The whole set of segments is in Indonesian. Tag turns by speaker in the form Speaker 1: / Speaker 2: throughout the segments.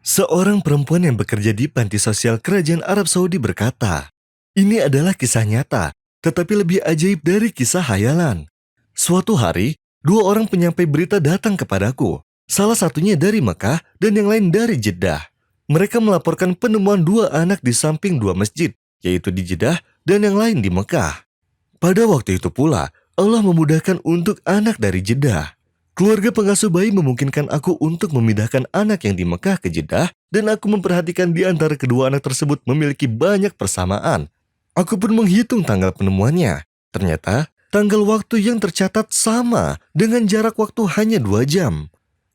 Speaker 1: Seorang perempuan yang bekerja di panti sosial Kerajaan Arab Saudi berkata, "Ini adalah kisah nyata, tetapi lebih ajaib dari kisah hayalan. Suatu hari, dua orang penyampai berita datang kepadaku. Salah satunya dari Mekah dan yang lain dari Jeddah. Mereka melaporkan penemuan dua anak di samping dua masjid, yaitu di Jeddah dan yang lain di Mekah. Pada waktu itu pula, Allah memudahkan untuk anak dari Jeddah. Keluarga pengasuh bayi memungkinkan aku untuk memindahkan anak yang di Mekah ke Jeddah dan aku memperhatikan di antara kedua anak tersebut memiliki banyak persamaan. Aku pun menghitung tanggal penemuannya. Ternyata, tanggal waktu yang tercatat sama dengan jarak waktu hanya 2 jam.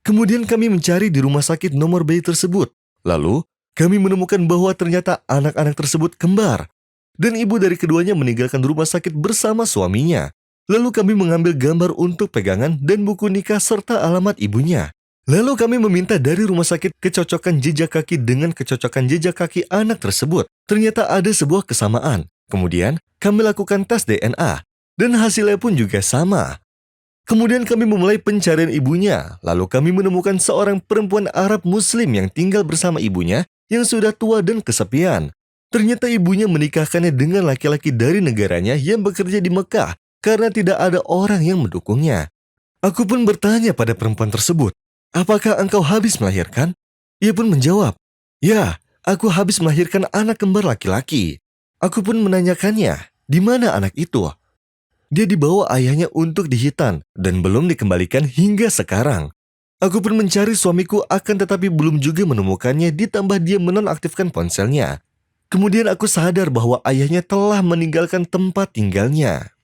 Speaker 1: Kemudian kami mencari di rumah sakit nomor bayi tersebut. Lalu, kami menemukan bahwa ternyata anak-anak tersebut kembar. Dan ibu dari keduanya meninggalkan rumah sakit bersama suaminya. Lalu kami mengambil gambar untuk pegangan dan buku nikah serta alamat ibunya. Lalu kami meminta dari rumah sakit kecocokan jejak kaki dengan kecocokan jejak kaki anak tersebut. Ternyata ada sebuah kesamaan. Kemudian kami lakukan tes DNA dan hasilnya pun juga sama. Kemudian kami memulai pencarian ibunya. Lalu kami menemukan seorang perempuan Arab Muslim yang tinggal bersama ibunya yang sudah tua dan kesepian. Ternyata ibunya menikahkannya dengan laki-laki dari negaranya yang bekerja di Mekah. Karena tidak ada orang yang mendukungnya. Aku pun bertanya pada perempuan tersebut, "Apakah engkau habis melahirkan?" Ia pun menjawab, "Ya, aku habis melahirkan anak kembar laki-laki." Aku pun menanyakannya, "Di mana anak itu?" Dia dibawa ayahnya untuk dihitan dan belum dikembalikan hingga sekarang. Aku pun mencari suamiku akan tetapi belum juga menemukannya ditambah dia menonaktifkan ponselnya. Kemudian aku sadar bahwa ayahnya telah meninggalkan tempat tinggalnya.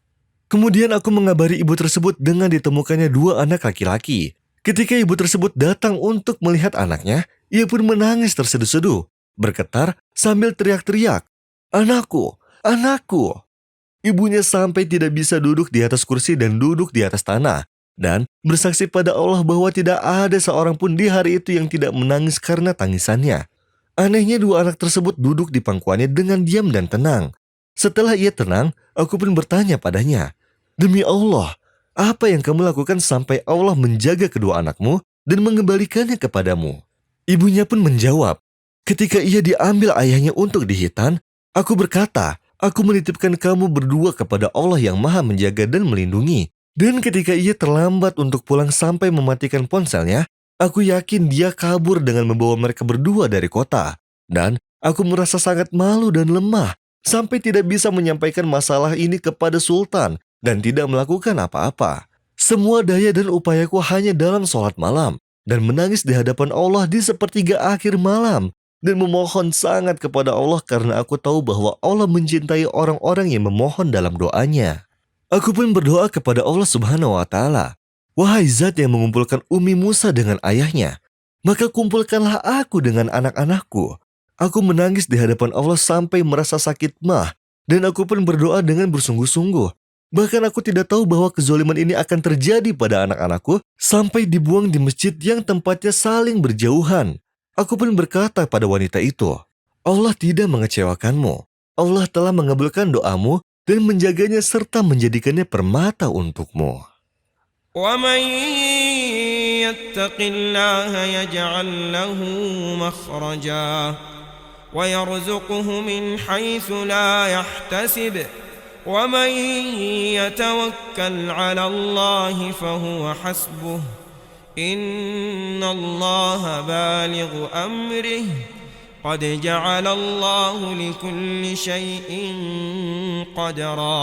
Speaker 1: Kemudian aku mengabari ibu tersebut dengan ditemukannya dua anak laki-laki. Ketika ibu tersebut datang untuk melihat anaknya, ia pun menangis terseduh-seduh, bergetar sambil teriak-teriak, "Anakku, anakku!" Ibunya sampai tidak bisa duduk di atas kursi dan duduk di atas tanah, dan bersaksi pada Allah bahwa tidak ada seorang pun di hari itu yang tidak menangis karena tangisannya. Anehnya dua anak tersebut duduk di pangkuannya dengan diam dan tenang. Setelah ia tenang, aku pun bertanya padanya, "Demi Allah, apa yang kamu lakukan sampai Allah menjaga kedua anakmu dan mengembalikannya kepadamu?" Ibunya pun menjawab, "Ketika ia diambil ayahnya untuk dihitan, aku berkata, aku menitipkan kamu berdua kepada Allah yang maha menjaga dan melindungi. Dan ketika ia terlambat untuk pulang sampai mematikan ponselnya, aku yakin dia kabur dengan membawa mereka berdua dari kota. Dan aku merasa sangat malu dan lemah, sampai tidak bisa menyampaikan masalah ini kepada Sultan dan tidak melakukan apa-apa. Semua daya dan upayaku hanya dalam sholat malam dan menangis di hadapan Allah di sepertiga akhir malam dan memohon sangat kepada Allah karena aku tahu bahwa Allah mencintai orang-orang yang memohon dalam doanya. Aku pun berdoa kepada Allah Subhanahu wa Ta'ala, wahai Zat yang mengumpulkan Ummi Musa dengan ayahnya, maka kumpulkanlah aku dengan anak-anakku. Aku menangis di hadapan Allah sampai merasa sakit mah, dan aku pun berdoa dengan bersungguh-sungguh. Bahkan aku tidak tahu bahwa kezaliman ini akan terjadi pada anak-anakku sampai dibuang di masjid yang tempatnya saling berjauhan. Aku pun berkata pada wanita itu, Allah tidak mengecewakanmu. Allah telah mengabulkan doamu dan menjaganya serta menjadikannya permata untukmu.
Speaker 2: ومن يتق الله يجعل له مخرجا ويرزقه من حيث لا يحتسب ومن يتوكل على الله فهو حسبه إن الله بالغ أمره قد جعل الله لكل شيء قدرا